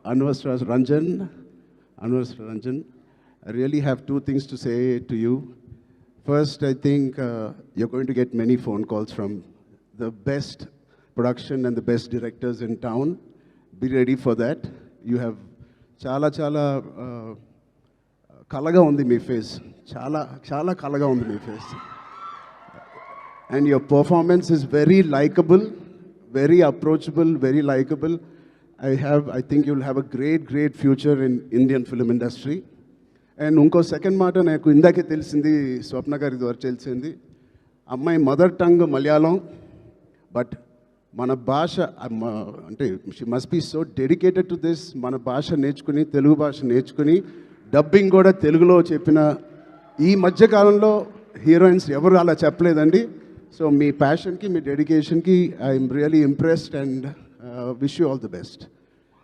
Anvasra Ranjan, I really have two things to say to you. First, I think you're going to get many phone calls from the best production and the best directors in town. Be ready for that. You have chala kalaga undi me face. Chala kalaga undi me face. And your performance is very likable, very approachable, very likable. I think you'll have a great future in Indian film industry. And unko second మాట నాకు ఇందాకే తెలిసింది, స్వప్న గారి ద్వారా తెలిసింది, అమ్మాయి mother tongue Malayalam, but మన భాష అంటే she must be so dedicated to this. మన భాష నేర్చుకుని, తెలుగు భాష నేర్చుకుని డబ్బింగ్ కూడా తెలుగులో చెప్పిన ఈ మధ్యకాలంలో హీరోయిన్స్ ఎవరు అలా చెప్పలేదండి. సో మీ ప్యాషన్కి, మీ డెడికేషన్కి I'm really impressed and wish you all the best.